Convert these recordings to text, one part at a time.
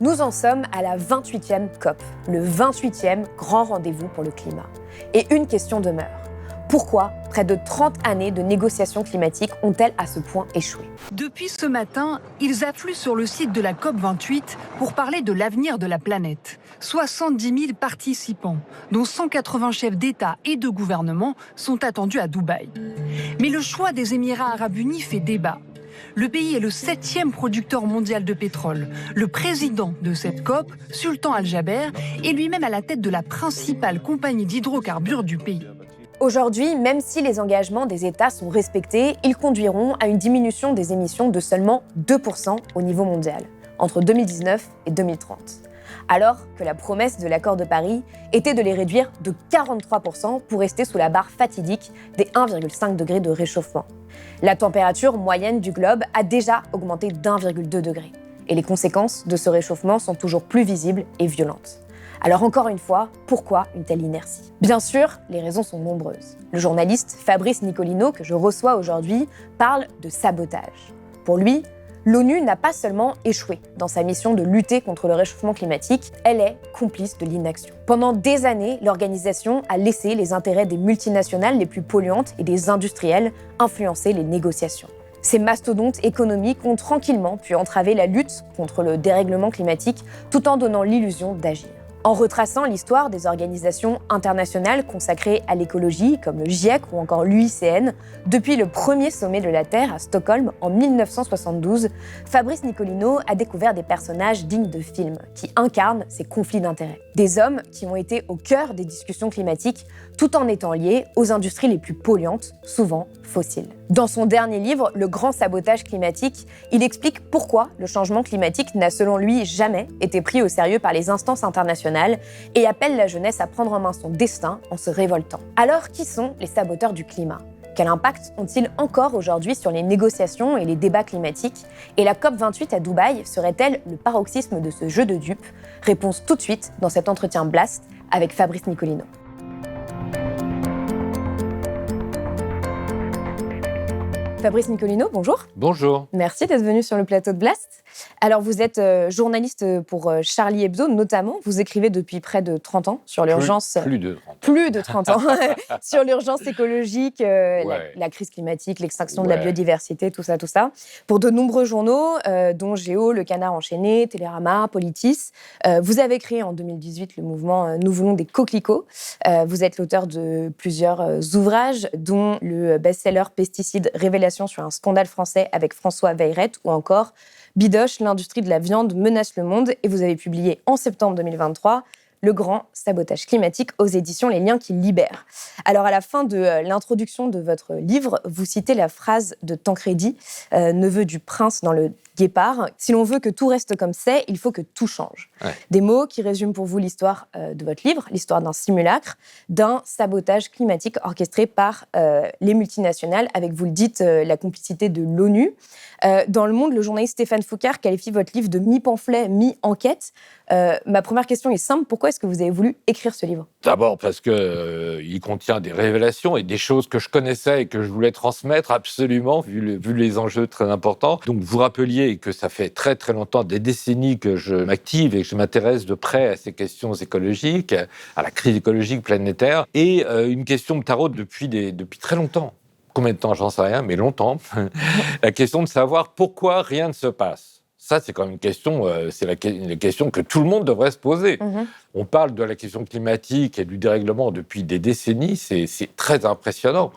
Nous en sommes à la 28e COP, le 28e grand rendez-vous pour le climat. Et une question demeure. Pourquoi près de 30 années de négociations climatiques ont-elles à ce point échoué ? Depuis ce matin, ils affluent sur le site de la COP28 pour parler de l'avenir de la planète. 70 000 participants, dont 180 chefs d'État et de gouvernement, sont attendus à Dubaï. Mais le choix des Émirats arabes unis fait débat. Le pays est le 7e producteur mondial de pétrole. Le président de cette COP, Sultan Al-Jaber, est lui-même à la tête de la principale compagnie d'hydrocarbures du pays. Aujourd'hui, même si les engagements des États sont respectés, ils conduiront à une diminution des émissions de seulement 2% au niveau mondial, entre 2019 et 2030. Alors que la promesse de l'accord de Paris était de les réduire de 43% pour rester sous la barre fatidique des 1,5 degrés de réchauffement. La température moyenne du globe a déjà augmenté d'1,2 degré. Et les conséquences de ce réchauffement sont toujours plus visibles et violentes. Alors encore une fois, pourquoi une telle inertie ? Bien sûr, les raisons sont nombreuses. Le journaliste Fabrice Nicolino, que je reçois aujourd'hui, parle de sabotage. Pour lui, l'ONU n'a pas seulement échoué dans sa mission de lutter contre le réchauffement climatique, elle est complice de l'inaction. Pendant des années, l'organisation a laissé les intérêts des multinationales les plus polluantes et des industriels influencer les négociations. Ces mastodontes économiques ont tranquillement pu entraver la lutte contre le dérèglement climatique tout en donnant l'illusion d'agir. En retraçant l'histoire des organisations internationales consacrées à l'écologie, comme le GIEC ou encore l'UICN, depuis le premier sommet de la Terre à Stockholm en 1972, Fabrice Nicolino a découvert des personnages dignes de films qui incarnent ces conflits d'intérêts. Des hommes qui ont été au cœur des discussions climatiques tout en étant liés aux industries les plus polluantes, souvent fossiles. Dans son dernier livre, Le grand sabotage climatique, il explique pourquoi le changement climatique n'a selon lui jamais été pris au sérieux par les instances internationales et appelle la jeunesse à prendre en main son destin en se révoltant. Alors, qui sont les saboteurs du climat ? Quel impact ont-ils encore aujourd'hui sur les négociations et les débats climatiques ? Et la COP28 à Dubaï serait-elle le paroxysme de ce jeu de dupes ? Réponse tout de suite dans cet entretien Blast avec Fabrice Nicolino. Fabrice Nicolino, bonjour. Bonjour. Merci d'être venu sur le plateau de Blast. Alors, vous êtes journaliste pour Charlie Hebdo, notamment. Vous écrivez depuis près de 30 ans sur l'urgence... Plus de 30 ans. Plus de 30 ans. Sur l'urgence écologique, la crise climatique, l'extinction de la biodiversité, tout ça. Pour de nombreux journaux, dont Géo, Le Canard enchaîné, Télérama, Politis. Vous avez créé en 2018 le mouvement Nous voulons des coquelicots. Vous êtes l'auteur de plusieurs ouvrages, dont le best-seller Pesticides, révélation sur un scandale français avec François Veyrette, ou encore Bidoche, l'industrie de la viande menace le monde. Et vous avez publié en septembre 2023 Le grand sabotage climatique aux éditions Les Liens qui libèrent. Alors, à la fin de l'introduction de votre livre, vous citez la phrase de Tancredi, neveu du prince dans Le Guépard. Si l'on veut que tout reste comme c'est, il faut que tout change. Ouais. Des mots qui résument pour vous l'histoire de votre livre, l'histoire d'un simulacre, d'un sabotage climatique orchestré par les multinationales, avec, vous le dites, la complicité de l'ONU. Dans Le Monde, le journaliste Stéphane Foucard qualifie votre livre de mi-pamphlet, mi-enquête. Ma première question est simple, pourquoi est-ce que vous avez voulu écrire ce livre ? D'abord parce qu'il contient des révélations et des choses que je connaissais et que je voulais transmettre absolument, vu les enjeux très importants. Donc vous rappeliez que ça fait très très longtemps, des décennies que je m'active et que je m'intéresse de près à ces questions écologiques, à la crise écologique planétaire, et une question me taraude depuis très longtemps. Combien de temps, j'en sais rien, mais longtemps. La question de savoir pourquoi rien ne se passe. Ça, c'est quand même une question, la question que tout le monde devrait se poser. Mmh. On parle de la question climatique et du dérèglement depuis des décennies, c'est très impressionnant.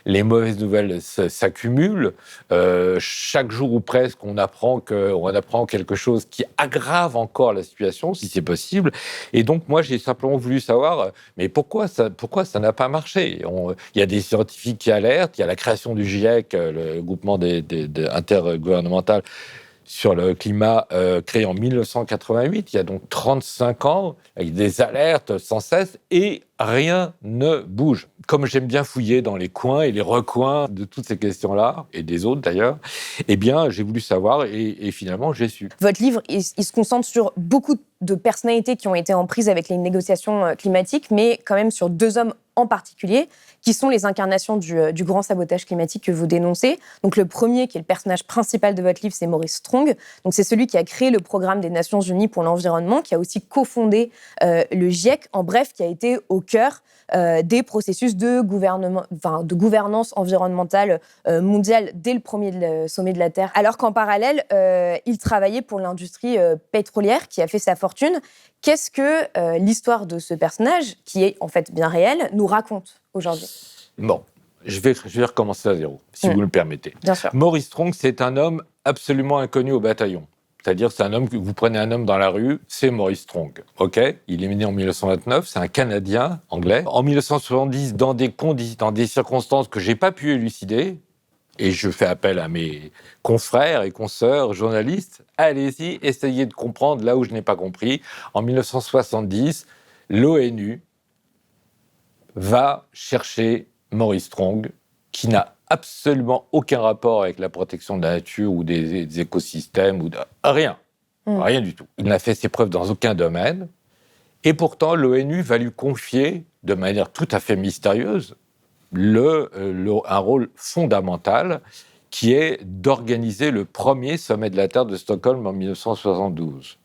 Les mauvaises nouvelles s'accumulent. Chaque jour ou presque, on apprend quelque chose qui aggrave encore la situation, si c'est possible. Et donc, moi, j'ai simplement voulu savoir, mais pourquoi ça n'a pas marché ? Il y a des scientifiques qui alertent, il y a la création du GIEC, le groupement intergouvernemental sur le climat, créé en 1988, il y a donc 35 ans, avec des alertes sans cesse, et rien ne bouge. Comme j'aime bien fouiller dans les coins et les recoins de toutes ces questions-là, et des autres d'ailleurs, eh bien, j'ai voulu savoir et finalement, j'ai su. Votre livre, il se concentre sur beaucoup de de personnalités qui ont été en prise avec les négociations climatiques, mais quand même sur 2 hommes en particulier, qui sont les incarnations du grand sabotage climatique que vous dénoncez. Donc le premier, qui est le personnage principal de votre livre, c'est Maurice Strong. Donc c'est celui qui a créé le programme des Nations Unies pour l'environnement, qui a aussi cofondé le GIEC, en bref, qui a été au cœur des processus de gouvernance environnementale mondiale dès le premier sommet de la Terre. Alors qu'en parallèle, il travaillait pour l'industrie pétrolière qui a fait sa fortune. Qu'est-ce que l'histoire de ce personnage, qui est en fait bien réel, nous raconte aujourd'hui ? Bon, je vais recommencer à zéro, si vous le permettez. Bien sûr. Maurice Strong, c'est un homme absolument inconnu au bataillon. C'est-à-dire, c'est un homme que vous prenez un homme dans la rue, c'est Maurice Strong. Ok, il est né en 1929, c'est un Canadien anglais. En 1970, dans des circonstances que j'ai pas pu élucider, et je fais appel à mes confrères et consoeurs journalistes, allez-y, essayez de comprendre là où je n'ai pas compris. En 1970, l'ONU va chercher Maurice Strong, qui n'a absolument aucun rapport avec la protection de la nature ou des écosystèmes, ou rien. Rien du tout. Il n'a fait ses preuves dans aucun domaine. Et pourtant, l'ONU va lui confier, de manière tout à fait mystérieuse, un rôle fondamental, qui est d'organiser le premier sommet de la Terre de Stockholm en 1972.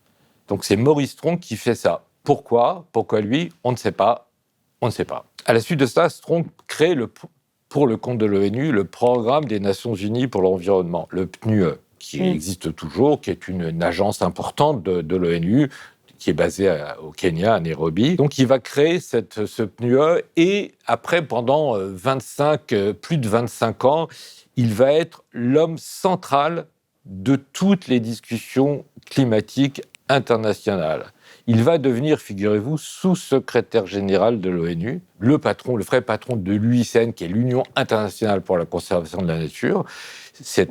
Donc c'est Maurice Strong qui fait ça. Pourquoi lui? On ne sait pas. On ne sait pas. À la suite de ça, Strong crée pour le compte de l'ONU, le Programme des Nations Unies pour l'environnement, le PNUE, qui existe toujours, qui est une agence importante de l'ONU, qui est basée au Kenya, à Nairobi. Donc, il va créer ce PNUE, et après, pendant plus de 25 ans, il va être l'homme central de toutes les discussions climatiques internationales. Il va devenir, figurez-vous, sous-secrétaire général de l'ONU, le vrai patron de l'UICN, qui est l'Union internationale pour la conservation de la nature.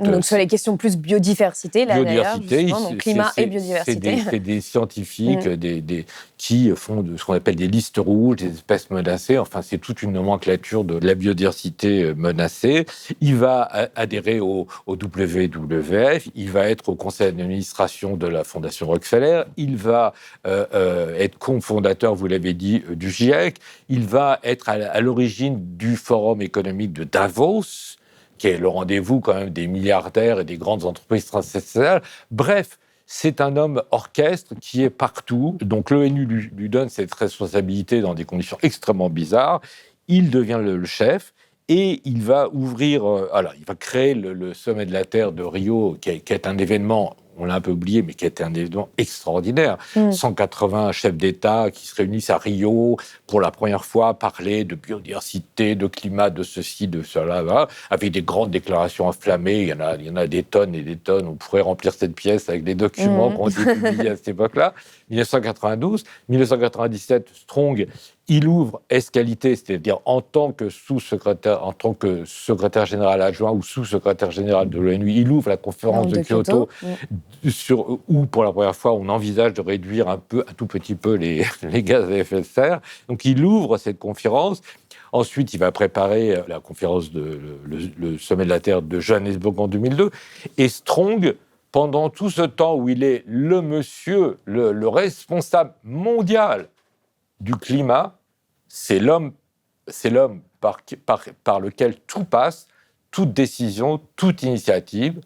Donc sur les questions plus biodiversité, là d'ailleurs, justement, donc climat et biodiversité. C'est des scientifiques qui font ce qu'on appelle des listes rouges, des espèces menacées. Enfin, c'est toute une nomenclature de la biodiversité menacée. Il va adhérer au WWF, il va être au conseil d'administration de la Fondation Rockefeller, il va être cofondateur, vous l'avez dit, du GIEC, il va être à l'origine du Forum économique de Davos, qui est le rendez-vous quand même des milliardaires et des grandes entreprises transnationales. Bref, c'est un homme orchestre qui est partout. Donc l'ONU lui donne cette responsabilité dans des conditions extrêmement bizarres. Il devient le chef et il va il va créer le sommet de la Terre de Rio, qui est un événement, on l'a un peu oublié, mais qui était un événement extraordinaire. 180 chefs d'État qui se réunissent à Rio pour la première fois, parler de biodiversité, de climat, de ceci, de cela, avec des grandes déclarations enflammées. Il y en a des tonnes et des tonnes. On pourrait remplir cette pièce avec des documents qu'on a publiés à cette époque-là. 1992, 1997, Strong, il ouvre Escalité, c'est-à-dire en tant que secrétaire général adjoint ou sous-secrétaire général de l'ONU, il ouvre la conférence de Kyoto, où pour la première fois on envisage de réduire un tout petit peu les gaz à effet de serre. Donc il ouvre cette conférence. Ensuite, il va préparer la conférence le sommet de la Terre de Johannesburg en 2002. Et Strong, pendant tout ce temps où il est le responsable mondial du climat, c'est l'homme par lequel tout passe, toute décision, toute initiative.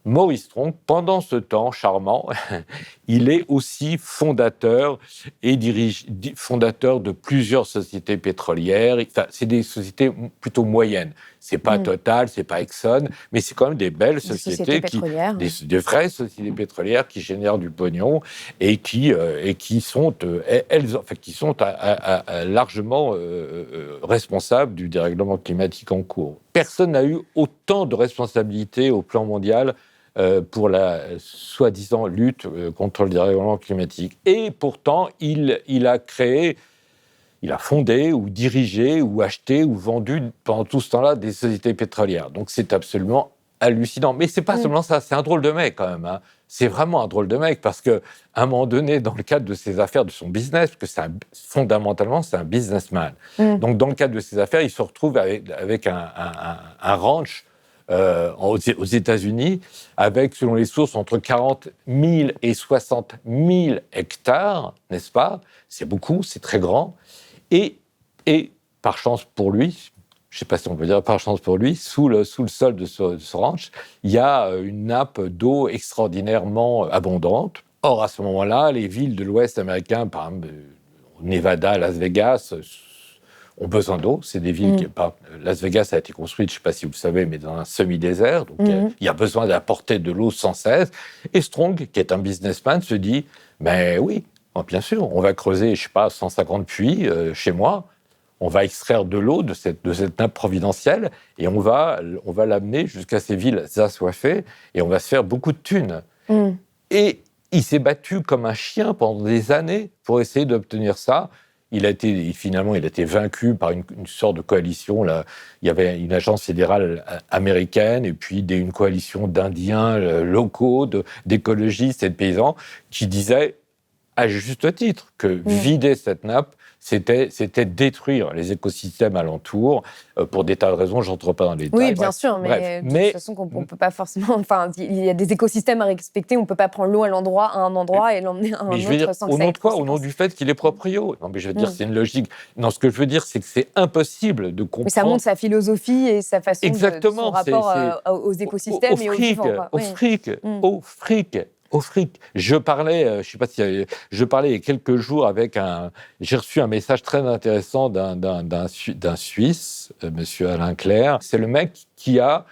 Maurice Strong, pendant ce temps charmant, il est aussi fondateur de plusieurs sociétés pétrolières. Enfin, c'est des sociétés plutôt moyennes. C'est pas Total, c'est pas Exxon, mais c'est quand même des belles sociétés des vraies sociétés pétrolières qui génèrent du pognon et qui sont largement responsables du dérèglement climatique en cours. Personne n'a eu autant de responsabilités au plan mondial pour la soi-disant lutte contre le dérèglement climatique. Et pourtant, il a fondé ou dirigé ou acheté ou vendu pendant tout ce temps-là des sociétés pétrolières. Donc c'est absolument hallucinant. Mais c'est pas seulement ça, c'est un drôle de mec quand même. C'est vraiment un drôle de mec parce qu'à un moment donné, dans le cadre de ses affaires, de son business, parce que fondamentalement, c'est un businessman. Donc dans le cadre de ses affaires, il se retrouve avec un ranch aux États-Unis, avec, selon les sources, entre 40 000 et 60 000 hectares, n'est-ce pas? C'est beaucoup, c'est très grand. Et par chance pour lui, je ne sais pas si on peut dire par chance pour lui, sous le sol de ce ranch, il y a une nappe d'eau extraordinairement abondante. Or, à ce moment-là, les villes de l'Ouest américain, par exemple, au Nevada, Las Vegas, ont besoin d'eau. C'est des villes Las Vegas a été construite, je ne sais pas si vous le savez, mais dans un semi-désert. Donc, il y a besoin d'apporter de l'eau sans cesse. Et Strong, qui est un businessman, se dit, mais oui, bien sûr, on va creuser, je ne sais pas, 150 puits chez moi. On va extraire de l'eau de cette nappe providentielle et on va l'amener jusqu'à ces villes assoiffées et on va se faire beaucoup de thunes. Et il s'est battu comme un chien pendant des années pour essayer d'obtenir ça. Finalement, il a été vaincu par une sorte de coalition. Là, il y avait une agence fédérale américaine et puis une coalition d'Indiens locaux, d'écologistes et de paysans qui disaient, à juste titre, que vider cette nappe, c'était détruire les écosystèmes alentours pour des tas de raisons, je n'entre pas dans les détails. Oui, bien sûr, mais de toute façon, on ne peut pas forcément... Enfin, il y a des écosystèmes à respecter, on ne peut pas prendre l'eau à un endroit et l'emmener à un autre dire, sans que au ça nom ait de quoi? de Au nom du fait qu'il est proprio. Non, mais je veux dire, c'est une logique. Non, ce que je veux dire, c'est que c'est impossible de comprendre... Mais ça montre sa philosophie et sa façon Exactement, de son rapport aux écosystèmes et aux vivants. Au fric. Je parlais il y a quelques jours j'ai reçu un message très intéressant d'un Suisse, monsieur Alain Clerc. C'est le mec qui a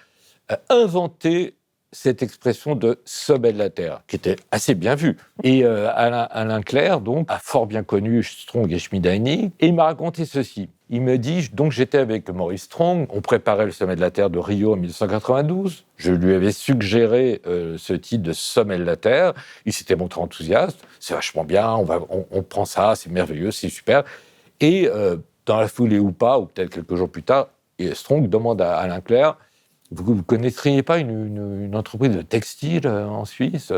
inventé cette expression de sommet de la Terre, qui était assez bien vue. Et Alain Clerc, donc, a fort bien connu Strong et Schmidheiny, et il m'a raconté ceci. Il me dit, donc j'étais avec Maurice Strong, on préparait le sommet de la Terre de Rio en 1992, je lui avais suggéré ce titre de sommet de la Terre, il s'était montré enthousiaste, c'est vachement bien, on prend ça, c'est merveilleux, c'est super. Et dans la foulée ou pas, ou peut-être quelques jours plus tard, Strong demande à Alain Clerc, vous ne connaîtriez pas une entreprise de textile en Suisse?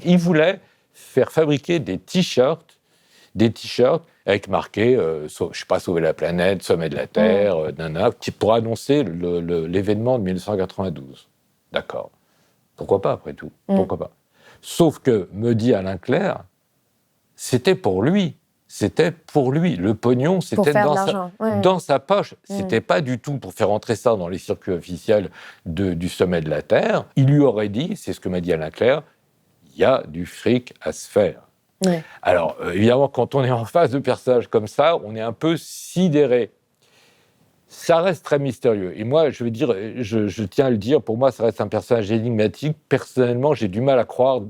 Il voulait faire fabriquer des t-shirts avec marqué, je ne sais pas, sauver la planète, sommet de la Terre, pour annoncer l'événement de 1992. D'accord. Pourquoi pas, après tout? Pourquoi pas? Sauf que, me dit Alain Clerc, c'était pour lui. C'était pour lui. Le pognon, c'était dans sa poche. C'était pas du tout pour faire entrer ça dans les circuits officiels du sommet de la Terre. Il lui aurait dit, c'est ce que m'a dit Alain Clerc, il y a du fric à se faire. Ouais. Alors, évidemment, quand on est en face de personnages comme ça, on est un peu sidéré. Ça reste très mystérieux. Et moi, je veux dire, je tiens à le dire, pour moi, ça reste un personnage énigmatique. Personnellement, j'ai du mal à croire...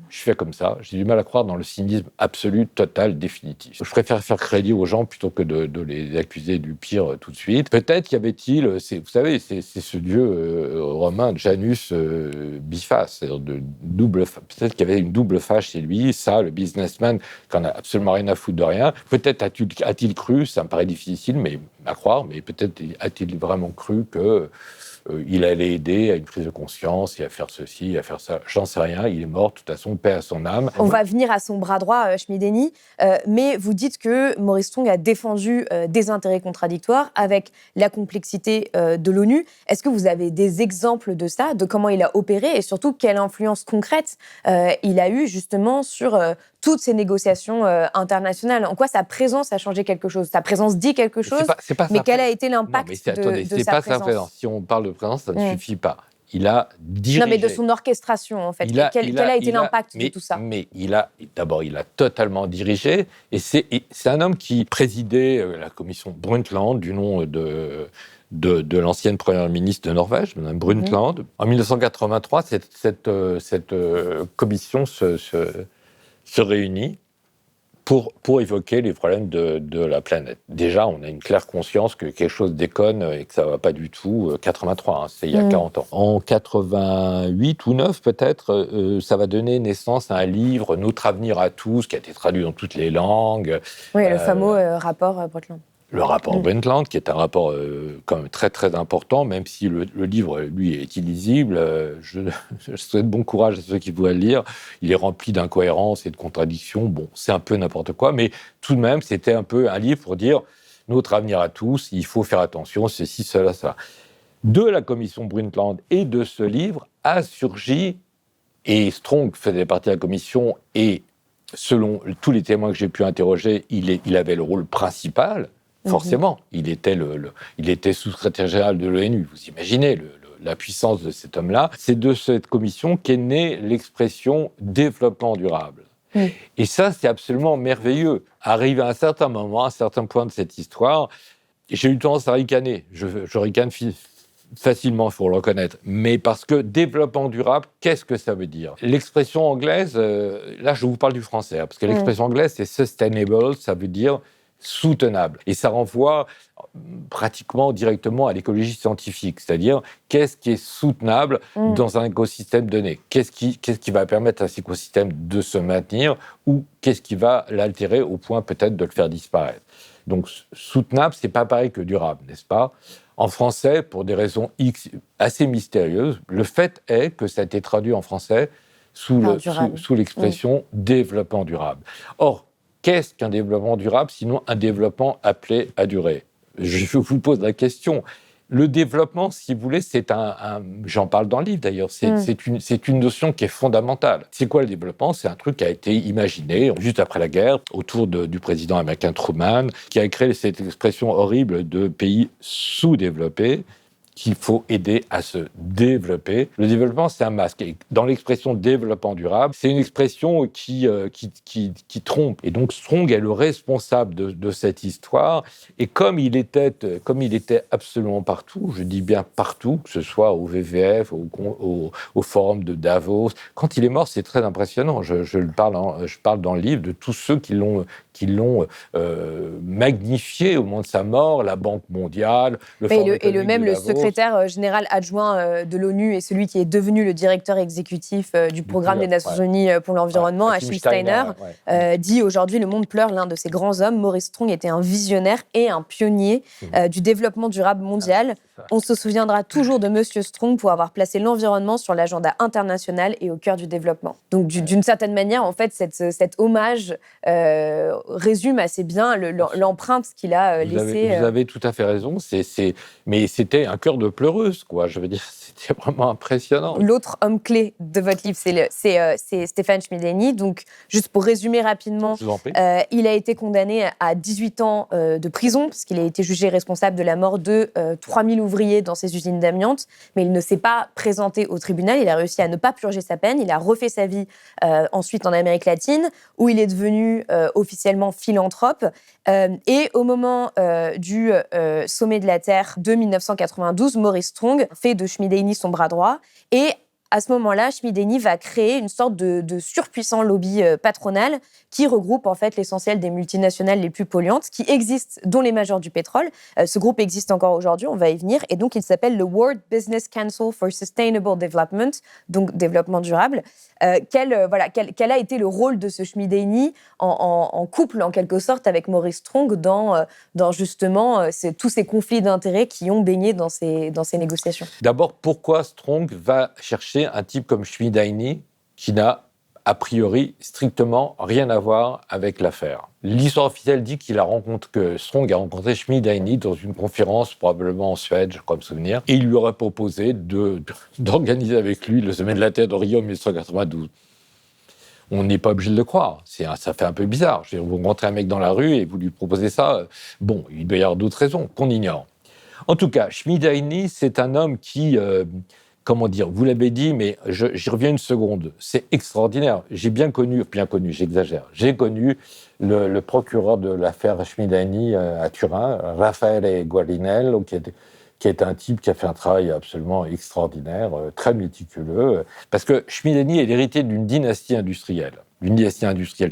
Je fais comme ça, j'ai du mal à croire dans le cynisme absolu, total, définitif. Je préfère faire crédit aux gens plutôt que de les accuser du pire tout de suite. Peut-être y avait-il, vous savez, c'est ce dieu romain, Janus biface, c'est-à-dire peut-être qu'il y avait une double face chez lui, ça, le businessman, qui n'en a absolument rien à foutre de rien. Peut-être a-t-il cru, ça me paraît difficile à croire, mais peut-être a-t-il vraiment cru que... il allait aider à une prise de conscience et à faire ceci, à faire ça. J'en sais rien, il est mort, de toute façon, paix à son âme. On va venir à son bras droit, Schmidheiny, mais vous dites que Maurice Strong a défendu des intérêts contradictoires avec la complexité de l'ONU. Est-ce que vous avez des exemples de ça, de comment il a opéré et surtout quelle influence concrète il a eu justement sur toutes ces négociations internationales? En quoi sa présence a changé quelque chose? Sa présence dit quelque chose, mais quel a été l'impact de sa présence? Si on parle de présence, ça ne suffit pas. Il a dirigé... Non, mais de son orchestration, en fait. Quel a été l'impact de tout ça? Mais il a totalement dirigé. Et c'est un homme qui présidait la commission Brundtland, du nom de l'ancienne première ministre de Norvège, Mme Brundtland. En 1983, cette commission se réunit pour évoquer les problèmes de la planète. Déjà, on a une claire conscience que quelque chose déconne et que ça ne va pas du tout. 83, c'est il y a 40 ans. En 88 ou 9 peut-être, ça va donner naissance à un livre, Notre avenir à tous, qui a été traduit dans toutes les langues. Oui, le fameux rapport Brundtland. Le rapport Brundtland, qui est un rapport quand même très très important, même si le livre, lui, est illisible. Je souhaite bon courage à ceux qui pourraient le lire. Il est rempli d'incohérences et de contradictions. Bon, c'est un peu n'importe quoi, mais tout de même, c'était un peu un livre pour dire notre avenir à tous, il faut faire attention, ceci, cela, ça. de la commission Brundtland et de ce livre a surgi, et Strong faisait partie de la commission, et selon tous les témoins que j'ai pu interroger, il avait le rôle principal, forcément. Il était sous-secrétaire général de l'ONU, vous imaginez la puissance de cet homme-là. C'est de cette commission qu'est née l'expression « développement durable ». Et ça, c'est absolument merveilleux. Arrivé à un certain moment, à un certain point de cette histoire, j'ai eu tendance à ricaner. Je ricane facilement, il faut le reconnaître. Mais parce que développement durable, qu'est-ce que ça veut dire ? L'expression anglaise, là je vous parle du français, parce que l'expression anglaise c'est sustainable, ça veut dire soutenable. Et ça renvoie pratiquement directement à l'écologie scientifique, c'est-à-dire qu'est-ce qui est soutenable dans un écosystème donné ? Qu'est-ce qui va permettre à cet écosystème de se maintenir ou qu'est-ce qui va l'altérer au point peut-être de le faire disparaître ? Donc soutenable, c'est pas pareil que durable, n'est-ce pas ? En français, pour des raisons assez mystérieuses, le fait est que ça a été traduit en français sous l'expression développement durable. Or, qu'est-ce qu'un développement durable, sinon un développement appelé à durer ? Je vous pose la question. Le développement, si vous voulez, j'en parle dans le livre d'ailleurs, c'est une notion qui est fondamentale. C'est quoi le développement ? C'est un truc qui a été imaginé juste après la guerre, autour du président américain Truman, qui a créé cette expression horrible de pays sous-développés, qu'il faut aider à se développer. Le développement, c'est un masque. Et dans l'expression développement durable, c'est une expression qui trompe. Et donc, Strong est le responsable de cette histoire. Et comme il était absolument partout, je dis bien partout, que ce soit au WWF, au forum de Davos, quand il est mort, c'est très impressionnant. Je parle dans le livre de tous ceux qui l'ont magnifié au moment de sa mort, la Banque mondiale, le secrétaire général adjoint de l'ONU et celui qui est devenu le directeur exécutif du programme des Nations Unies pour l'environnement, Achim Steiner, dit aujourd'hui « Le monde pleure l'un de ces grands hommes. Maurice Strong était un visionnaire et un pionnier du développement durable mondial. On se souviendra toujours de Monsieur Strong pour avoir placé l'environnement sur l'agenda international et au cœur du développement. » Donc d'une certaine manière, en fait, cet hommage résume assez bien l'empreinte qu'il a laissée. Vous avez tout à fait raison, mais c'était un cœur de pleureuse, quoi. Je veux dire, c'était vraiment impressionnant. L'autre homme clé de votre livre, c'est Stéphane Schmidheiny. Donc, juste pour résumer rapidement, il a été condamné à 18 ans de prison, parce qu'il a été jugé responsable de la mort de 3000 ouvriers dans ces usines d'amiante, mais il ne s'est pas présenté au tribunal, il a réussi à ne pas purger sa peine, il a refait sa vie ensuite en Amérique latine, où il est devenu officiellement philanthrope, et au moment du sommet de la Terre de 1992, Maurice Strong fait de Schmidheiny son bras droit, et à ce moment-là, Schmidheiny va créer une sorte de surpuissant lobby patronal qui regroupe en fait l'essentiel des multinationales les plus polluantes, qui existent, dont les majors du pétrole. Ce groupe existe encore aujourd'hui, on va y venir, et donc il s'appelle le World Business Council for Sustainable Development, donc développement durable. Quel a été le rôle de ce Schmidheiny en couple, en quelque sorte, avec Maurice Strong dans justement tous ces conflits d'intérêts qui ont baigné dans ces négociations ? D'abord, pourquoi Strong va chercher un type comme Schmidheiny qui n'a a priori strictement rien à voir avec l'affaire. L'histoire officielle dit que Strong a rencontré Schmidheiny dans une conférence, probablement en Suède, je crois me souvenir, et il lui aurait proposé d'organiser avec lui le sommet de la Terre de Rio en 1992. On n'est pas obligé de le croire. Ça fait un peu bizarre. Vous rencontrez un mec dans la rue et vous lui proposez ça. Bon, il doit y avoir d'autres raisons qu'on ignore. En tout cas, Schmidheiny, c'est un homme qui... vous l'avez dit, mais j'y reviens une seconde. C'est extraordinaire. J'ai j'exagère. J'ai connu le procureur de l'affaire Schmidheiny à Turin, Raffaele Guarinello, qui est un type qui a fait un travail absolument extraordinaire, très méticuleux, parce que Schmidheiny est l'héritier d'une dynastie industrielle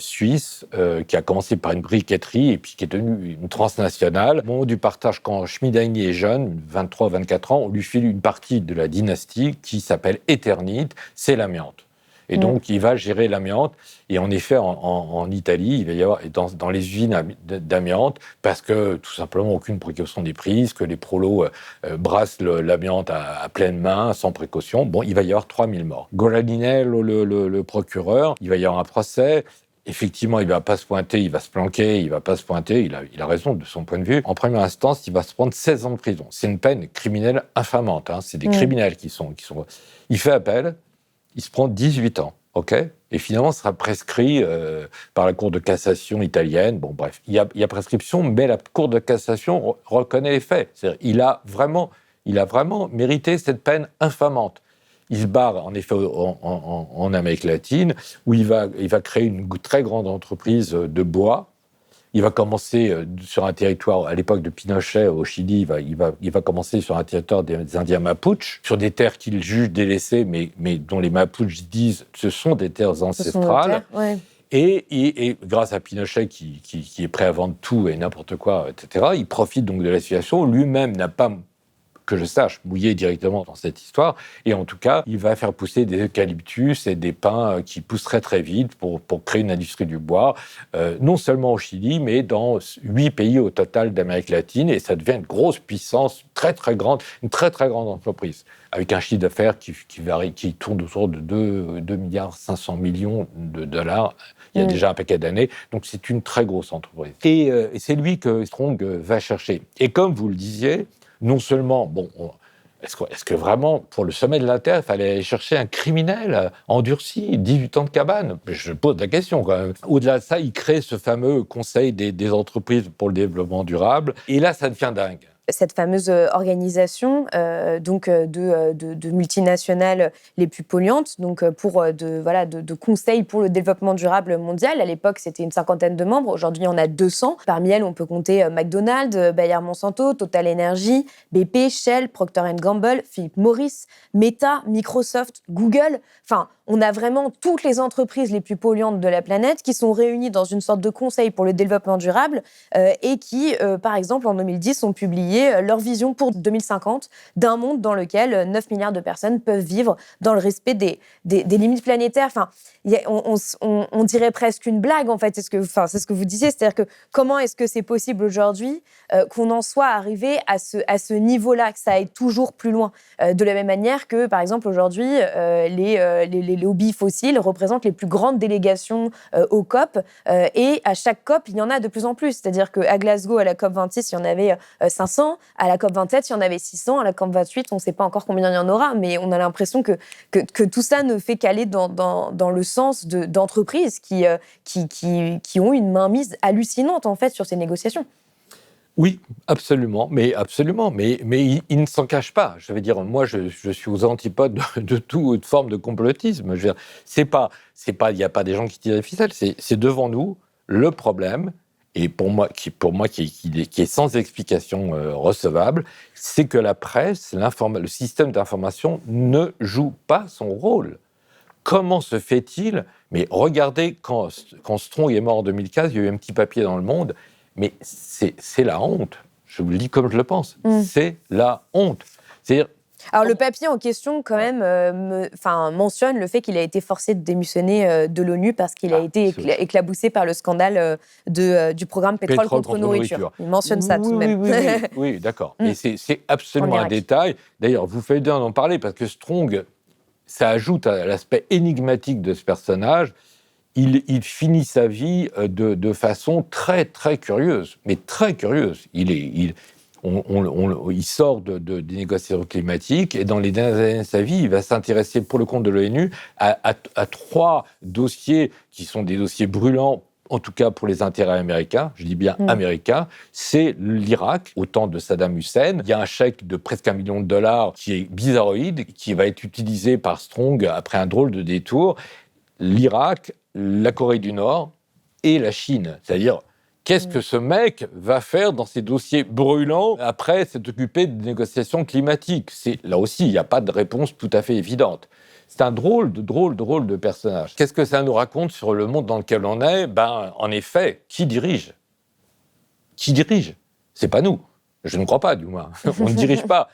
suisse qui a commencé par une briqueterie et puis qui est devenue une transnationale. Au moment du partage, quand Schmidheiny est jeune, 23-24 ans, on lui file une partie de la dynastie qui s'appelle Eternit, c'est l'amiante. Et donc, il va gérer l'amiante. Et en effet, en Italie, il va y avoir, dans les usines d'amiante, parce que, tout simplement, aucune précaution n'est prise, que les prolos brassent l'amiante à pleine main, sans précaution, il va y avoir 3000 morts. Guarinello, le procureur, il va y avoir un procès. effectivement, il ne va pas se pointer, il va se planquer, il ne va pas se pointer, il a raison de son point de vue. En première instance, il va se prendre 16 ans de prison. C'est une peine criminelle infamante, hein. C'est des criminels qui sont... Il fait appel, il se prend 18 ans, ok ? Et finalement, sera prescrit par la Cour de cassation italienne. Bon, bref, il y a prescription, mais la Cour de cassation reconnaît les faits. C'est-à-dire, il a vraiment mérité cette peine infamante. Il se barre, en effet, en Amérique latine, où il va créer une très grande entreprise de bois. Il va commencer sur un territoire, à l'époque de Pinochet, au Chili, il va commencer sur un territoire des Indiens Mapuches, sur des terres qu'il juge délaissées, mais dont les Mapuches disent que ce sont des terres ancestrales. Ouais. Et grâce à Pinochet, qui est prêt à vendre tout et n'importe quoi, etc., il profite donc de la situation. Lui-même n'a pas, que je sache, mouillé directement dans cette histoire. Et en tout cas, il va faire pousser des eucalyptus et des pins qui pousseraient très vite pour créer une industrie du bois, non seulement au Chili, mais dans 8 pays au total d'Amérique latine. Et ça devient une grosse puissance, très très grande, une très très grande entreprise, avec un chiffre d'affaires qui tourne autour de 2,5 milliards de dollars. Il y a déjà un paquet d'années. Donc, c'est une très grosse entreprise. Et c'est lui que Strong va chercher. Et comme vous le disiez, non seulement, est-ce que vraiment, pour le sommet de la Terre, il fallait aller chercher un criminel endurci, 18 ans de cabane ? Je pose la question quand même. Au-delà de ça, il crée ce fameux Conseil des entreprises pour le développement durable. Et là, ça devient dingue. Cette fameuse organisation de multinationales les plus polluantes, donc de conseils pour le développement durable mondial. À l'époque, c'était une 50aine de membres. Aujourd'hui, il y en a 200. Parmi elles, on peut compter McDonald's, Bayer Monsanto, Total Energy, BP, Shell, Procter & Gamble, Philip Morris, Meta, Microsoft, Google. Enfin, on a vraiment toutes les entreprises les plus polluantes de la planète qui sont réunies dans une sorte de conseil pour le développement durable et qui, par exemple, en 2010, ont publié leur vision pour 2050 d'un monde dans lequel 9 milliards de personnes peuvent vivre dans le respect des limites planétaires. Enfin, on dirait presque une blague, en fait. C'est ce que vous disiez. C'est-à-dire que comment est-ce que c'est possible aujourd'hui qu'on en soit arrivé à ce niveau-là, que ça aille toujours plus loin. De la même manière que, par exemple, aujourd'hui, les lobbies fossiles représentent les plus grandes délégations aux COP. Et à chaque COP, il y en a de plus en plus. C'est-à-dire qu'à Glasgow, à la COP 26, il y en avait 500. À la COP 27, il y en avait 600. À la COP 28, on ne sait pas encore combien il y en aura, mais on a l'impression que tout ça ne fait qu'aller dans le sens d'entreprises qui ont une mainmise hallucinante, en fait, sur ces négociations. Oui, absolument, mais il ne s'en cache pas. Je veux dire, moi, je suis aux antipodes de toute forme de complotisme. Je veux dire, il n'y a pas des gens qui tirent les ficelles. C'est devant nous le problème. Et pour moi, qui est sans explication recevable, c'est que la presse, le système d'information ne joue pas son rôle. Comment se fait-il ? Mais regardez, quand Strong est mort en 2015, il y a eu un petit papier dans Le Monde. Mais c'est la honte. Je vous le dis comme je le pense. C'est la honte. C'est-à-dire, alors, le papier en question, quand même, mentionne le fait qu'il a été forcé de démissionner de l'ONU parce qu'il a été éclaboussé par le scandale du programme Pétrole contre nourriture. Il mentionne ça tout de même. Oui, d'accord. Et c'est absolument un détail. D'ailleurs, vous faites bien d'en parler parce que Strong, ça ajoute à l'aspect énigmatique de ce personnage. Il finit sa vie de façon très, très curieuse, mais très curieuse. Il sort des négociations climatiques et dans les dernières années de sa vie, il va s'intéresser pour le compte de l'ONU à 3 dossiers qui sont des dossiers brûlants, en tout cas pour les intérêts américains, je dis bien américains. C'est l'Irak, au temps de Saddam Hussein. Il y a un chèque de presque $1 million qui est bizarroïde, qui va être utilisé par Strong après un drôle de détour. L'Irak, la Corée du Nord et la Chine. C'est-à-dire, qu'est-ce que ce mec va faire dans ces dossiers brûlants après s'être occupé des négociations climatiques ? Là aussi, il n'y a pas de réponse tout à fait évidente. C'est un drôle de personnage. Qu'est-ce que ça nous raconte sur le monde dans lequel on est ? En effet, qui dirige ? Qui dirige ? C'est pas nous. Je ne crois pas, du moins. On ne dirige pas.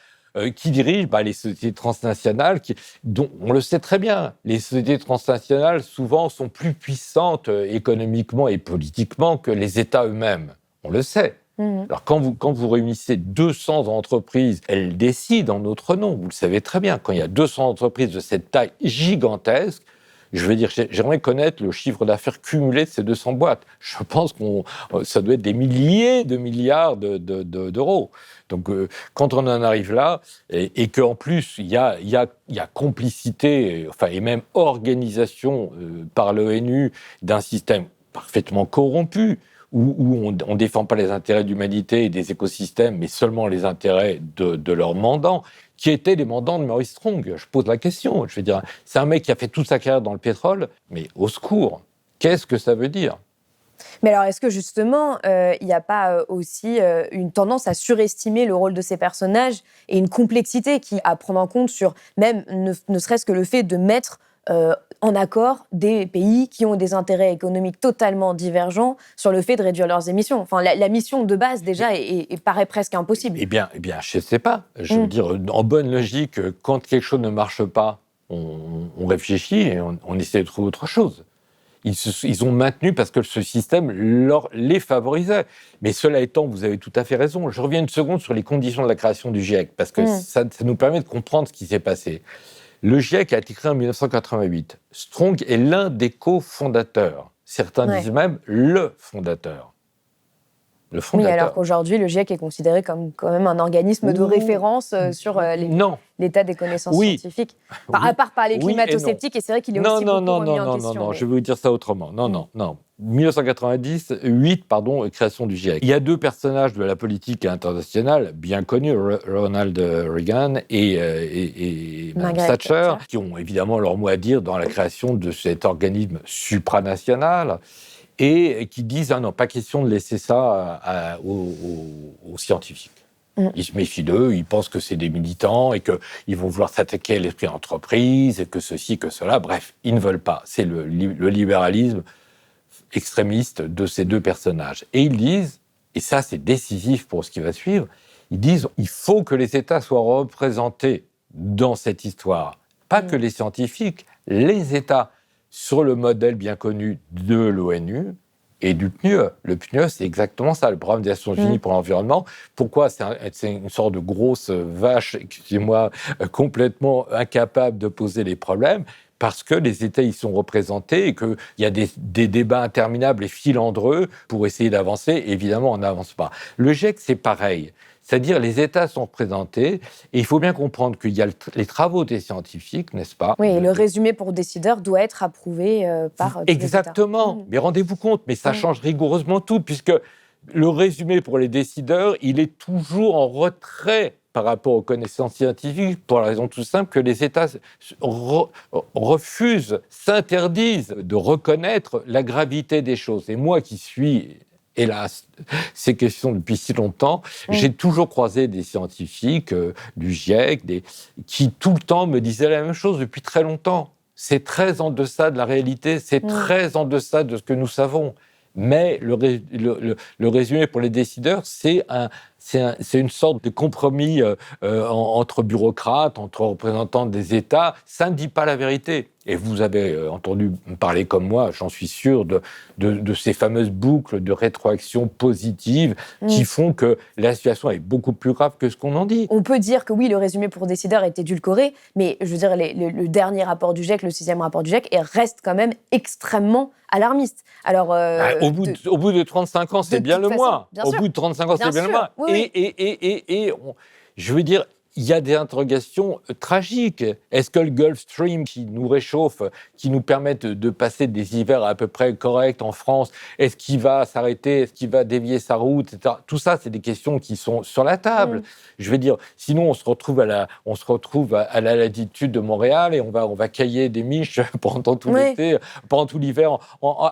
Qui dirige ? Les sociétés transnationales, dont on le sait très bien. Les sociétés transnationales, souvent, sont plus puissantes économiquement et politiquement que les États eux-mêmes. On le sait. Alors, quand vous réunissez 200 entreprises, elles décident en notre nom. Vous le savez très bien. Quand il y a 200 entreprises de cette taille gigantesque, Je veux dire, j'aimerais connaître le chiffre d'affaires cumulé de ces 200 boîtes. Je pense que ça doit être des milliers de milliards d'euros. Donc, quand on en arrive là, et qu'en plus, il y a complicité, et même organisation par l'ONU d'un système parfaitement corrompu, où on ne défend pas les intérêts de l'humanité et des écosystèmes, mais seulement les intérêts de leurs mandants, qui étaient les mandants de Maurice Strong. Je pose la question. Je veux dire, c'est un mec qui a fait toute sa carrière dans le pétrole, mais au secours, qu'est-ce que ça veut dire ? Mais alors, est-ce que justement, il n'y a pas aussi une tendance à surestimer le rôle de ces personnages et une complexité à prendre en compte sur même ne serait-ce que le fait de mettre en accord des pays qui ont des intérêts économiques totalement divergents sur le fait de réduire leurs émissions. Enfin, la mission de base, déjà, paraît presque impossible. Eh bien, je ne sais pas. Je veux dire, en bonne logique, quand quelque chose ne marche pas, on réfléchit et on essaie de trouver autre chose. Ils ont maintenu parce que ce système les favorisait. Mais cela étant, vous avez tout à fait raison. Je reviens une seconde sur les conditions de la création du GIEC, parce que ça nous permet de comprendre ce qui s'est passé. Le GIEC a été créé en 1988. Strong est l'un des cofondateurs. Certains disent même le fondateur. Oui, alors qu'aujourd'hui, le GIEC est considéré comme quand même un organisme de référence sur l'état des connaissances scientifiques. À part par les climato-sceptiques, et c'est vrai qu'il est aussi beaucoup remis en question. Non, je vais vous dire ça autrement. Non. 1998, création du GIEC. Il y a deux personnages de la politique internationale bien connus, Ronald Reagan et Margaret Thatcher, qui ont évidemment leur mot à dire dans la création de cet organisme supranational, et qui disent non, pas question de laisser ça aux scientifiques. Ils se méfient d'eux, ils pensent que c'est des militants et qu'ils vont vouloir s'attaquer à l'esprit d'entreprise et que ceci, que cela. Bref, ils ne veulent pas. C'est le libéralisme extrémiste de ces deux personnages. Et ils disent, et ça c'est décisif pour ce qui va suivre, ils disent il faut que les États soient représentés dans cette histoire. Pas que les scientifiques, les États, sur le modèle bien connu de l'ONU et du PNUE. Le PNUE, c'est exactement ça, le Programme des Nations Unies pour l'environnement. Pourquoi c'est une sorte de grosse vache, excusez-moi, complètement incapable de poser les problèmes ? Parce que les États y sont représentés et qu'il y a des débats interminables et filandreux pour essayer d'avancer. Évidemment, on n'avance pas. Le GIEC, c'est pareil. C'est-à-dire, les États sont représentés, et il faut bien comprendre qu'il y a les travaux des scientifiques, n'est-ce pas ? Oui, et le résumé pour décideurs doit être approuvé par tous les États. Exactement. Mais rendez-vous compte, mais ça change rigoureusement tout, puisque le résumé pour les décideurs, il est toujours en retrait par rapport aux connaissances scientifiques, pour la raison tout simple que les États refusent, s'interdisent de reconnaître la gravité des choses. Et moi qui suis... hélas, ces questions depuis si longtemps, j'ai toujours croisé des scientifiques du GIEC qui tout le temps me disaient la même chose depuis très longtemps. C'est très en deçà de la réalité, c'est très en deçà de ce que nous savons. Mais le résumé pour les décideurs, c'est une sorte de compromis entre bureaucrates, entre représentants des États. Ça ne dit pas la vérité. Et vous avez entendu parler comme moi, j'en suis sûr, de ces fameuses boucles de rétroaction positive qui font que la situation est beaucoup plus grave que ce qu'on en dit. On peut dire que oui, le résumé pour décideurs est édulcoré, mais je veux dire, le dernier rapport du GIEC, le 6e rapport du GIEC, reste quand même extrêmement alarmiste. Alors, au bout de 35 ans, c'est bien le moins. Au bout de 35 ans, c'est bien le moins. Oui. Je veux dire, il y a des interrogations tragiques. Est-ce que le Gulf Stream qui nous réchauffe, qui nous permet de passer des hivers à peu près corrects en France, est-ce qu'il va s'arrêter, est-ce qu'il va dévier sa route, etc. Tout ça, c'est des questions qui sont sur la table. Je veux dire, sinon on se retrouve à la latitude de Montréal et on va cailler des miches pendant tout l'été, pendant tout l'hiver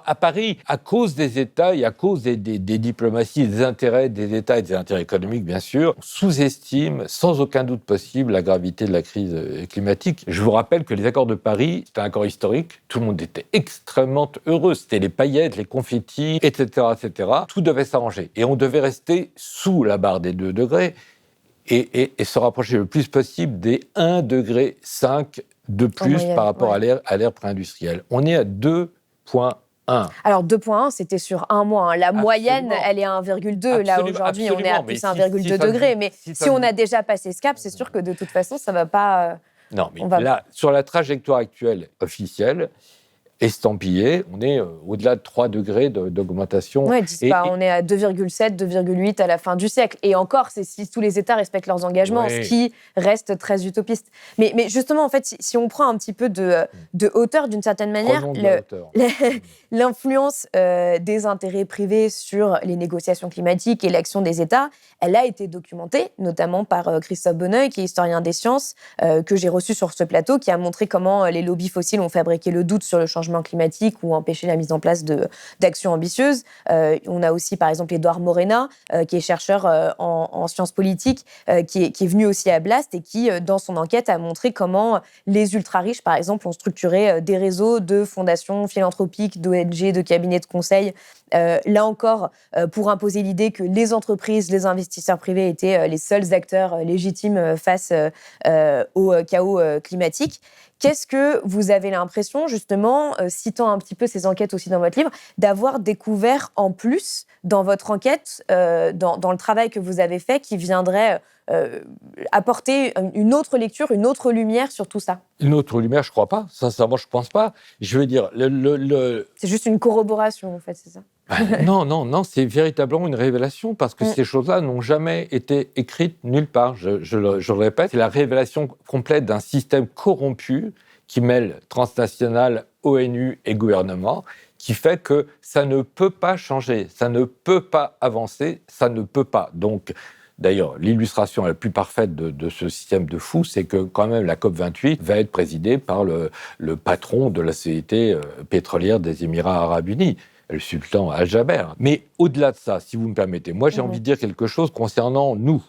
à Paris, à cause des États et à cause des diplomaties, des intérêts des États et des intérêts économiques, bien sûr. On sous-estime sans aucun doute possible la gravité de la crise climatique. Je vous rappelle que les accords de Paris, c'était un accord historique, tout le monde était extrêmement heureux, c'était les paillettes, les confettis, etc., etc. Tout devait s'arranger et on devait rester sous la barre des 2 degrés et se rapprocher le plus possible des 1,5 degré de plus moyenne, par rapport à l'ère pré-industrielle. On est à 2,1. Alors 2,1, c'était sur un mois. La moyenne, elle est à 1,2. Là, aujourd'hui, on est à plus 1,2 degrés. Mais si on a déjà passé ce cap, c'est sûr que de toute façon, ça ne va pas... Non, mais là, sur la trajectoire actuelle officielle, estampillé, on est au-delà de 3 degrés d'augmentation. Ouais, on est à 2,7, 2,8 à la fin du siècle. Et encore, c'est si tous les États respectent leurs engagements, ce qui reste très utopiste. Mais justement, en fait, si on prend un petit peu de hauteur, d'une certaine manière, l'influence des intérêts privés sur les négociations climatiques et l'action des États, elle a été documentée, notamment par Christophe Bonneuil, qui est historien des sciences, que j'ai reçu sur ce plateau, qui a montré comment les lobbies fossiles ont fabriqué le doute sur le changement climatique ou empêché la mise en place d'actions ambitieuses. On a aussi, par exemple, Édouard Morena, qui est chercheur en sciences politiques, qui est venu aussi à Blast et qui, dans son enquête, a montré comment les ultra-riches, par exemple, ont structuré des réseaux de fondations philanthropiques, d'ONG, de cabinets de conseil, là encore, pour imposer l'idée que les entreprises, les investisseurs privés étaient les seuls acteurs légitimes face au chaos climatique. Qu'est-ce que vous avez l'impression, justement, citant un petit peu ces enquêtes aussi dans votre livre, d'avoir découvert en plus dans votre enquête, dans le travail que vous avez fait, qui viendrait apporter une autre lecture, une autre lumière sur tout ça? Une autre lumière, je ne crois pas. Sincèrement, je ne pense pas. Je veux dire, C'est juste une corroboration, en fait, c'est ça? Non, c'est véritablement une révélation parce que ces choses-là n'ont jamais été écrites nulle part. Je le répète, c'est la révélation complète d'un système corrompu qui mêle transnational, ONU et gouvernement, qui fait que ça ne peut pas changer, ça ne peut pas avancer, ça ne peut pas. Donc, d'ailleurs, l'illustration la plus parfaite de ce système de fou, c'est que quand même la COP28 va être présidée par le patron de la société pétrolière des Émirats arabes unis, le sultan Al-Jaber. Mais au-delà de ça, si vous me permettez, moi j'ai envie de dire quelque chose concernant nous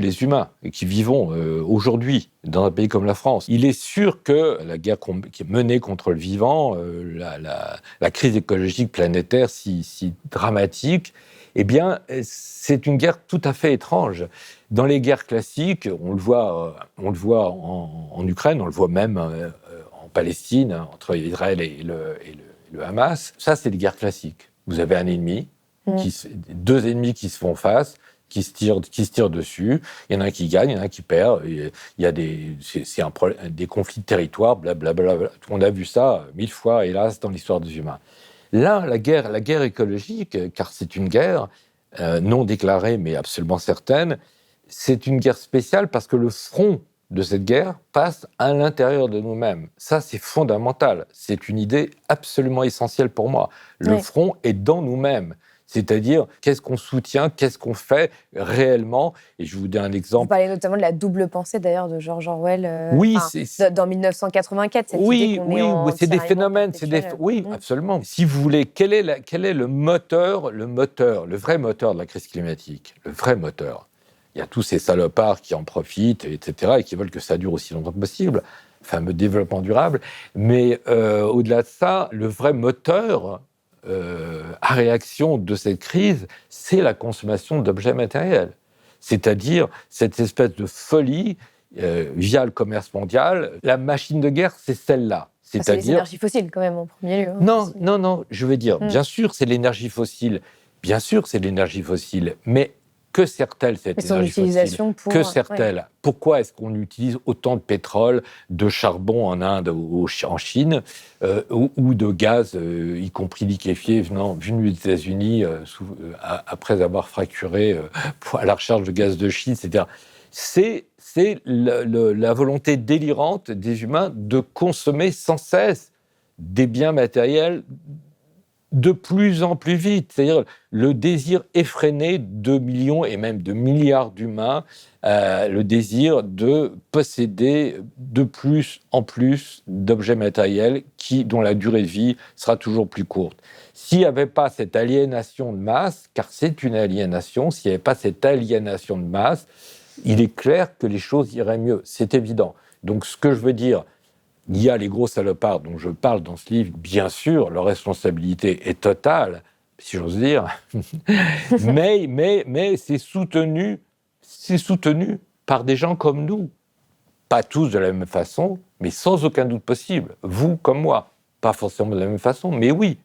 les humains, qui vivons aujourd'hui dans un pays comme la France. Il est sûr que la guerre qui est menée contre le vivant, la crise écologique planétaire si dramatique, eh bien, c'est une guerre tout à fait étrange. Dans les guerres classiques, on le voit en Ukraine, on le voit même en Palestine, entre Israël et le Hamas. Ça, c'est des guerres classiques. Vous avez un ennemi, deux ennemis qui se font face, qui se tirent dessus. Il y en a un qui gagne, il y en a un qui perd. Il y a des conflits de territoire, blablabla. On a vu ça 1000 fois, hélas, dans l'histoire des humains. Là, la guerre écologique, car c'est une guerre non déclarée, mais absolument certaine, c'est une guerre spéciale parce que le front de cette guerre passe à l'intérieur de nous-mêmes. Ça, c'est fondamental. C'est une idée absolument essentielle pour moi. Le front est dans nous-mêmes. C'est-à-dire, qu'est-ce qu'on soutient, qu'est-ce qu'on fait réellement. Et je vous donne un exemple. Vous parlez notamment de la double pensée, d'ailleurs, de George Orwell. Oui, dans 1984, cette idée qu'on est en c'est des phénomènes. Absolument. Si vous voulez, quel est le moteur, le vrai moteur de la crise climatique? Le vrai moteur. Il y a tous ces salopards qui en profitent, etc., et qui veulent que ça dure aussi longtemps que possible, le fameux développement durable. Mais au-delà de ça, le vrai moteur à réaction de cette crise, c'est la consommation d'objets matériels. C'est-à-dire cette espèce de folie via le commerce mondial. La machine de guerre, c'est celle-là. C'est les énergies fossiles, quand même, en premier lieu. Non, je veux dire, bien sûr, c'est l'énergie fossile. Bien sûr, c'est l'énergie fossile. Mais que sert-elle, cette énergie fossile? Que sert-elle? Pourquoi est-ce qu'on utilise autant de pétrole, de charbon en Inde ou en Chine, ou de gaz, y compris liquéfié, venu des États-Unis après avoir fracturé à la recherche de gaz de schiste, etc. C'est la volonté délirante des humains de consommer sans cesse des biens matériels de plus en plus vite, c'est-à-dire le désir effréné de millions et même de milliards d'humains, le désir de posséder de plus en plus d'objets matériels dont la durée de vie sera toujours plus courte. S'il n'y avait pas cette aliénation de masse, car c'est une aliénation, s'il n'y avait pas cette aliénation de masse, il est clair que les choses iraient mieux, c'est évident. Donc ce que je veux dire, il y a les gros salopards dont je parle dans ce livre, bien sûr, leur responsabilité est totale, si j'ose dire, mais c'est soutenu par des gens comme nous. Pas tous de la même façon, mais sans aucun doute possible. Vous comme moi, pas forcément de la même façon, mais oui,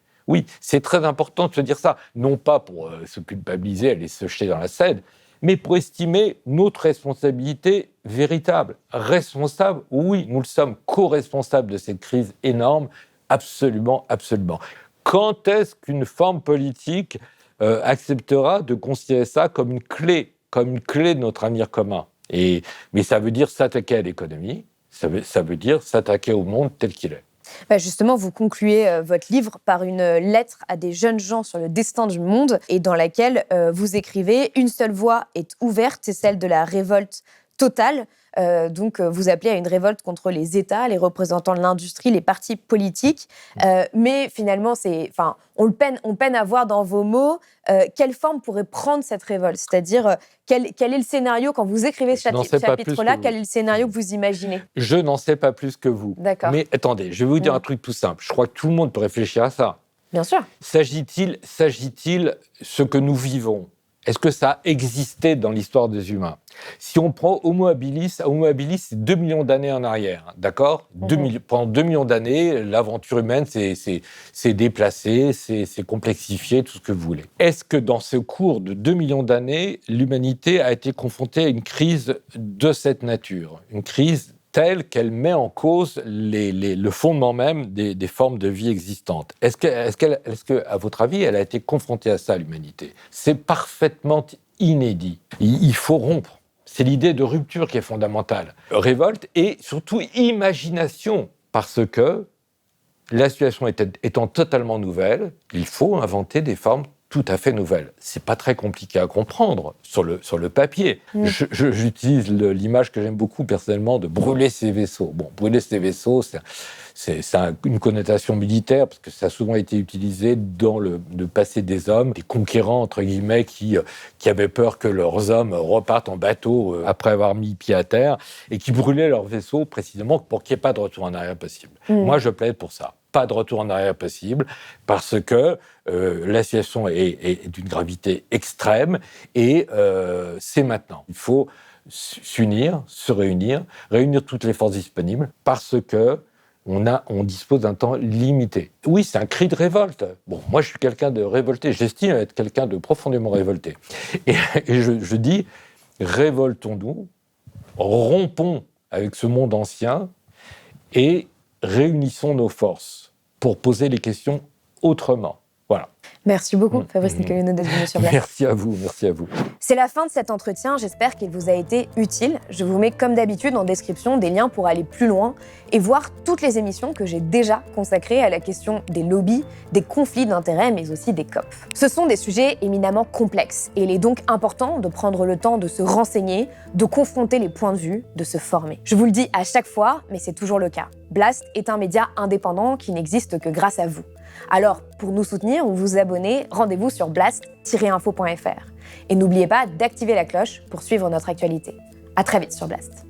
c'est très important de se dire ça. Non pas pour se culpabiliser, aller se jeter dans la Seine, mais pour estimer notre responsabilité véritable. Responsable, oui, nous le sommes co-responsables de cette crise énorme Absolument, absolument. Quand est-ce qu'une forme politique acceptera de considérer ça comme une clé de notre avenir commun? Mais ça veut dire s'attaquer à l'économie, ça veut dire s'attaquer au monde tel qu'il est. Justement, vous concluez votre livre par une lettre à des jeunes gens sur le destin du monde et dans laquelle vous écrivez « Une seule voie est ouverte, c'est celle de la révolte totale ». Donc, vous appelez à une révolte contre les États, les représentants de l'industrie, les partis politiques. Mais finalement, on peine à voir dans vos mots quelle forme pourrait prendre cette révolte. C'est-à-dire, quel est le scénario, quand vous écrivez ce chapitre-là, quel est le scénario que vous imaginez? Je n'en sais pas plus que vous. D'accord. Mais attendez, je vais vous dire un truc tout simple. Je crois que tout le monde peut réfléchir à ça. Bien sûr. S'agit-il ce que nous vivons? Est-ce que ça a existé dans l'histoire des humains? Si on prend Homo habilis, c'est 2 millions d'années en arrière, d'accord? Pendant 2 millions d'années, l'aventure humaine s'est déplacée, s'est complexifiée, tout ce que vous voulez. Est-ce que dans ce cours de 2 millions d'années, l'humanité a été confrontée à une crise de cette nature? Une crise telle qu'elle met en cause le fondement même des formes de vie existantes. Est-ce que, à votre avis, elle a été confrontée à ça, l'humanité? C'est parfaitement inédit. Il faut rompre. C'est l'idée de rupture qui est fondamentale. Révolte et surtout imagination, parce que la situation étant totalement nouvelle, il faut inventer des formes tout à fait nouvelle. C'est pas très compliqué à comprendre sur le papier. J'utilise l'image que j'aime beaucoup personnellement de brûler ses vaisseaux. Bon, brûler ses vaisseaux, c'est une connotation militaire parce que ça a souvent été utilisé dans le passé des hommes, des conquérants entre guillemets qui avaient peur que leurs hommes repartent en bateau après avoir mis pied à terre et qui brûlaient leurs vaisseaux précisément pour qu'il n'y ait pas de retour en arrière possible. Moi, je plaide pour ça. Pas de retour en arrière possible, parce que la situation est d'une gravité extrême et c'est maintenant. Il faut s'unir, se réunir toutes les forces disponibles, parce que on dispose d'un temps limité. Oui, c'est un cri de révolte. Bon, moi, je suis quelqu'un de révolté. J'estime être quelqu'un de profondément révolté. Et je dis, révoltons-nous, rompons avec ce monde ancien et réunissons nos forces pour poser les questions autrement. Voilà. Merci beaucoup, Fabrice Niccolino, d'être venu sur Blast. Merci à vous, merci à vous. C'est la fin de cet entretien, j'espère qu'il vous a été utile. Je vous mets comme d'habitude en description des liens pour aller plus loin et voir toutes les émissions que j'ai déjà consacrées à la question des lobbies, des conflits d'intérêts, mais aussi des COP. Ce sont des sujets éminemment complexes et il est donc important de prendre le temps de se renseigner, de confronter les points de vue, de se former. Je vous le dis à chaque fois, mais c'est toujours le cas. Blast est un média indépendant qui n'existe que grâce à vous. Alors, pour nous soutenir ou vous abonner, rendez-vous sur blast-info.fr. Et n'oubliez pas d'activer la cloche pour suivre notre actualité. À très vite sur Blast.